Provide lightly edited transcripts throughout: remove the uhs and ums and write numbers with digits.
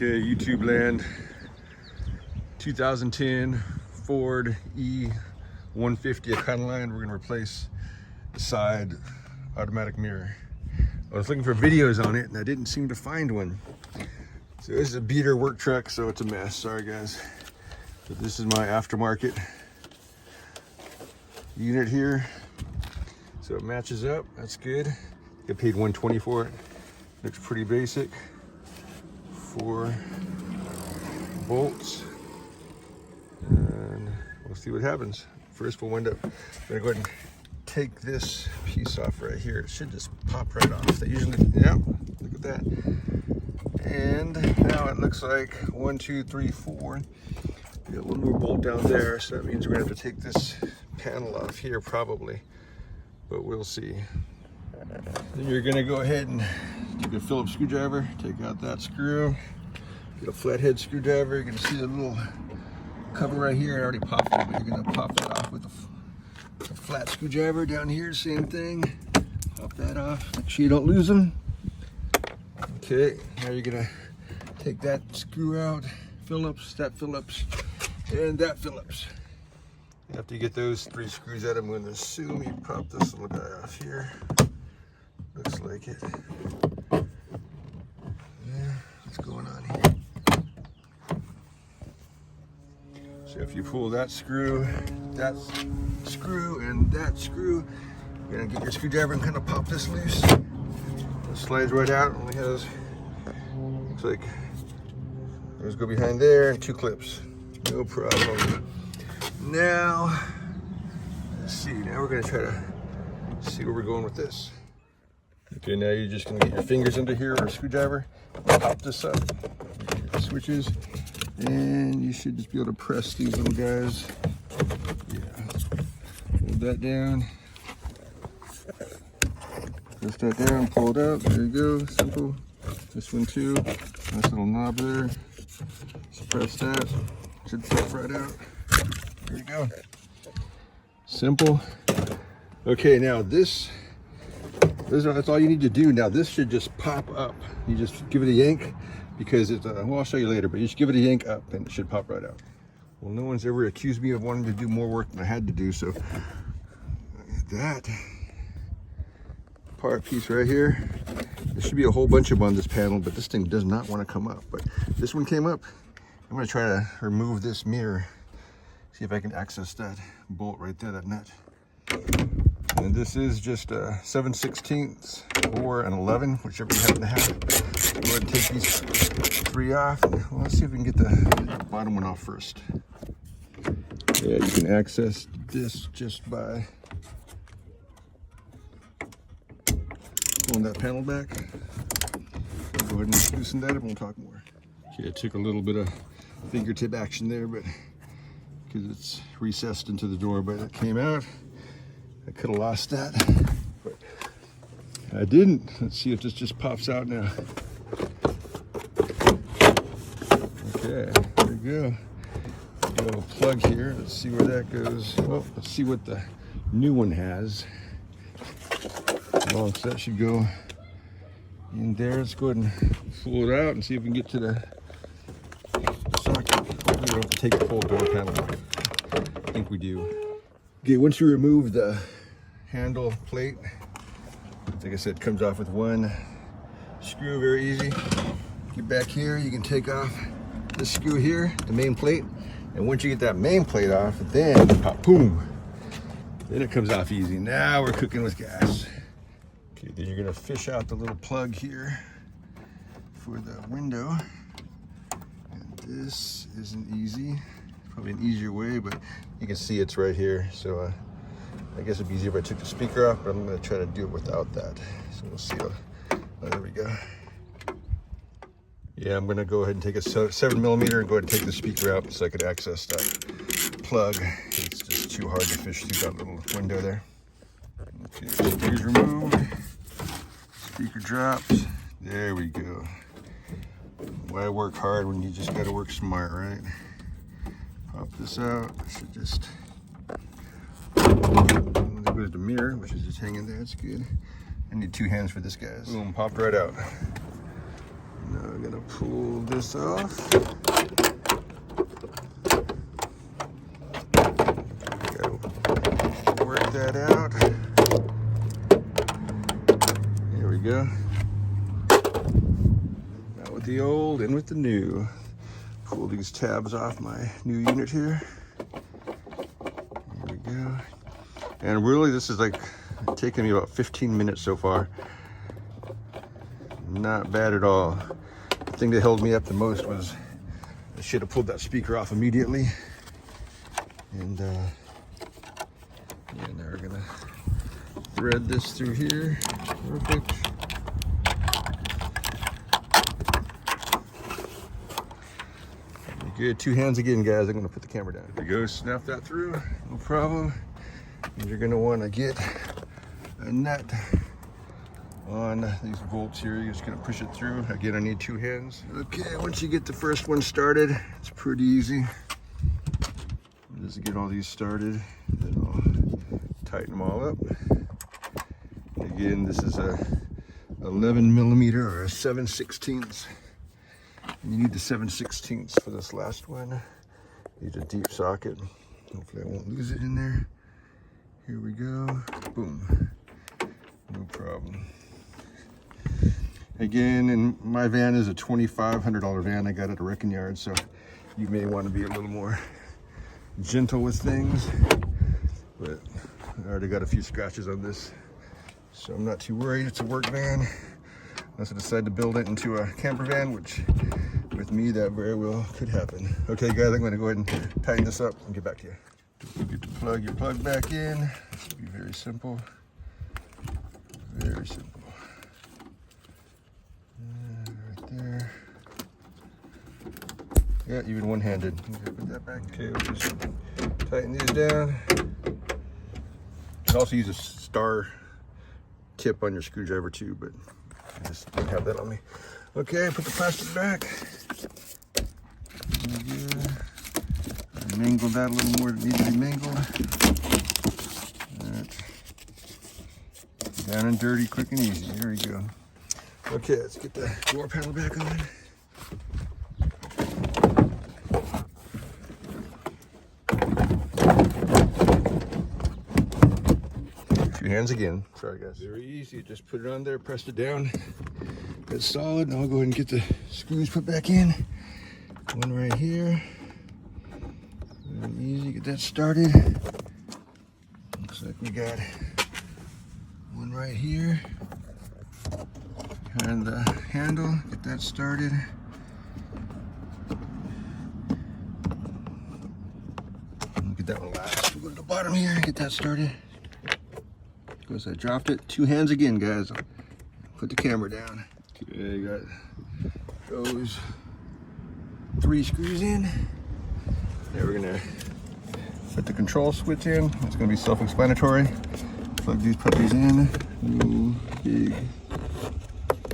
Okay, YouTube land, 2010 Ford E150 Econoline. We're gonna replace the side automatic mirror. I was looking for videos on it and I didn't seem to find one. So this is a beater work truck, so it's a mess. Sorry guys. But this is my aftermarket unit here. So it matches up, that's good. Get paid $120 for it. Looks pretty basic. 4 bolts, and we'll see what happens. First we'll I'm gonna go ahead and take this piece off right here. It should just pop right off. They usually, yeah, look at that. And now it looks like 1, 2, 3, 4. We got one more bolt down there, so that means we're gonna have to take this panel off here probably, but we'll see. Then you're gonna go ahead and take a Phillips screwdriver, take out that screw, get a flathead screwdriver. You're gonna see the little cover right here. I already popped it, but you're gonna pop that off with a flat screwdriver. Down here, same thing. Pop that off. Make sure you don't lose them. Okay, now you're gonna take that screw out. Phillips, that Phillips, and that Phillips. After you get those 3 screws out, I'm going to assume you pop this little guy off here. Looks like it. Yeah, what's going on here? So if you pull that screw, and that screw, you're gonna get your screwdriver and kind of pop this loose. It slides right out. Only has, looks like, those go behind there and 2 clips. No problem. Now, let's see. Now we're gonna try to see where we're going with this. Okay, now you're just gonna get your fingers under here or a screwdriver, pop this up, your switches, and you should just be able to press these little guys. Yeah, hold that down, press that down, pull it out, there you go, simple. This one too, nice little knob there, just press that, should pop right out, there you go. Simple. Okay, now that's all you need to do. Now this should just pop up. You just give it a yank, because it's, well, I'll show you later, but you just give it a yank up and it should pop right out. Well, no one's ever accused me of wanting to do more work than I had to do, so that part piece right here, there should be a whole bunch of them on this panel, but this thing does not want to come up. But this one came up. I'm going to try to remove this mirror, see if I can access that bolt right there, that nut. And this is just a 7/16 or an 11, whichever you happen to have. Go ahead and take these 3 off. Well, let's see if we can get the bottom one off first. Yeah, you can access this just by pulling that panel back. Go ahead and loosen that up and we'll talk more. Okay, I took a little bit of fingertip action there, but because it's recessed into the door, but it came out. I could have lost that, but I didn't. Let's see if this just pops out now. Okay, there we go. Got a little plug here. Let's see where that goes. Well, let's see what the new one has. Well, so that should go in there. Let's go ahead and pull it out and see if we can get to the socket. Hopefully we don't have to take the full door panel off. I think we do. Okay, once you remove the handle plate, like I said, it comes off with 1 screw, very easy. Get back here, you can take off this screw here, the main plate, and once you get that main plate off, then pop, boom, then it comes off easy. Now we're cooking with gas. Okay, then you're gonna fish out the little plug here for the window, and this isn't easy. Probably an easier way, but you can see it's right here. So I guess it'd be easier if I took the speaker off, but I'm gonna try to do it without that. So we'll see. Oh, there we go. Yeah, I'm gonna go ahead and take a 7mm and go ahead and take the speaker out so I could access that plug. It's just too hard to fish through that little window there. Okay, speaker's removed. Speaker drops. There we go. Why work hard when you just gotta work smart, right? Pop this out. I should just, there goes the mirror, which is just hanging there. It's good. I need 2 hands for this, guys. Boom, popped right out. Now I'm gonna pull this off. Gotta work that out. There we go. Out with the old, in with the new. Pull these tabs off my new unit here. There we go. And really, this is like taking me about 15 minutes so far. Not bad at all. The thing that held me up the most was I should have pulled that speaker off immediately. And yeah, now we're gonna thread this through here. Perfect. Good, 2 hands again, guys. I'm gonna put the camera down. There we go, snap that through, no problem. And you're gonna wanna get a nut on these bolts here. You're just gonna push it through. Again, I need 2 hands. Okay, once you get the first one started, it's pretty easy. Just get all these started, then I'll tighten them all up. Again, this is a 11 millimeter or a 7/16. And you need the 7/16 for this last one. Need a deep socket. Hopefully I won't lose it in there. Here we go. Boom. No problem. Again, and my van is a $2,500 van. I got it at a wrecking yard, so you may want to be a little more gentle with things. But I already got a few scratches on this, so I'm not too worried. It's a work van. Unless I decide to build it into a camper van, which with me, that very well could happen. Okay, guys, I'm going to go ahead and tighten this up and get back to you. Don't forget to plug your plug back in. This will be very simple. Very simple. Right there. Yeah, even one-handed. Put that back. Okay, we'll just tighten these down. You can also use a star tip on your screwdriver too, but I just don't have that on me. Okay, put the plastic back. I mangled that a little more than it needed to be mangled. Right. Down and dirty, quick and easy. There we go. Okay, let's get the door panel back on. 2 hands again. Sorry, guys. Very easy. Just put it on there, press it down. It's solid. Now I'll go ahead and get the screws put back in. One right here. Very easy. Get that started. Looks like we got one right here. Behind the handle. Get that started. Get that one last. We'll go to the bottom here. Get that started. Because I dropped it. 2 hands again, guys. Put the camera down. Okay, got those 3 screws in. Now we're gonna put the control switch in. It's gonna be self-explanatory. Plug these puppies in. No big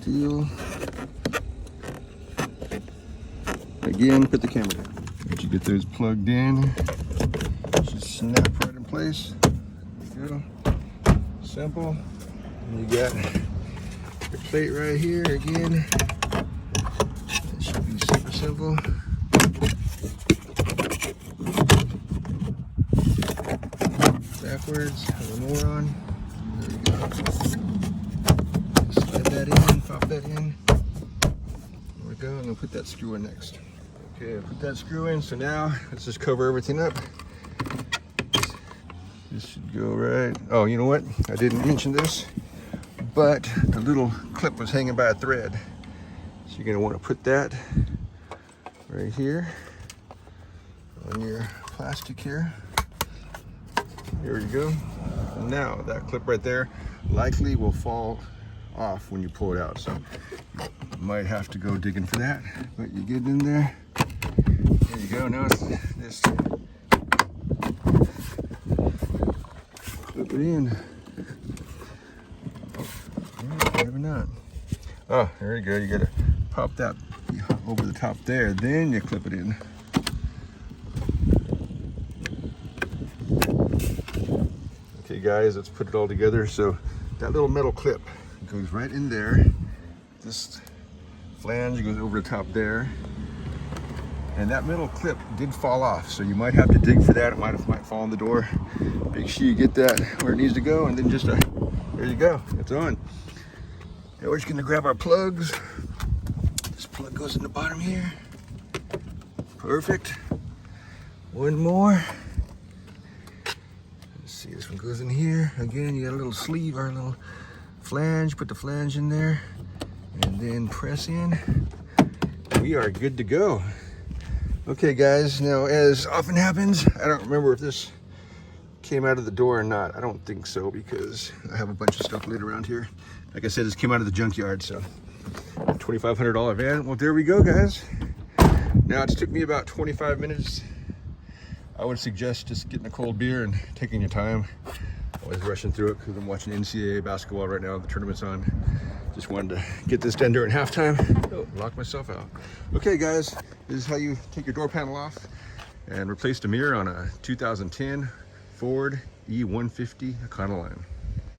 deal. Again, put the camera down. Once you get those plugged in, just snap right in place. There we go. Simple. And you got your plate right here again. That should be super simple. Backwards, a little more on. There we go. Slide that in, pop that in. There we go. I'm gonna put that screw in next. Okay, I put that screw in. So now let's just cover everything up. This should go right. Oh, you know what? I didn't mention this, but the little clip was hanging by a thread. So you're gonna want to put that right here on your plastic here. There you go. Now that clip right there likely will fall off when you pull it out. So you might have to go digging for that, but you get in there. There you go. Now it's just clip it in. Maybe not. Oh, there you go. You gotta pop that over the top there, then you clip it in. Okay, guys, let's put it all together. So that little metal clip goes right in there. Just flange goes over the top there. And that middle clip did fall off, so you might have to dig for that. It might fall in the door. Make sure you get that where it needs to go, and then just there you go, it's on. Now we're just gonna grab our plugs. This plug goes in the bottom here. Perfect. One more. Let's see, this one goes in here. Again, you got a little sleeve or a little flange. Put the flange in there, and then press in. We are good to go. Okay guys, now as often happens, I don't remember if this came out of the door or not. I don't think so, because I have a bunch of stuff laid around here. Like I said, this came out of the junkyard, so $2,500 van. Well, there we go guys. Now it took me about 25 minutes. I would suggest just getting a cold beer and taking your time. Always rushing through it because I'm watching NCAA basketball right now. The tournament's on. Just wanted to get this done during halftime. Oh, locked myself out. Okay guys, this is how you take your door panel off and replace the mirror on a 2010 Ford E150 Econoline.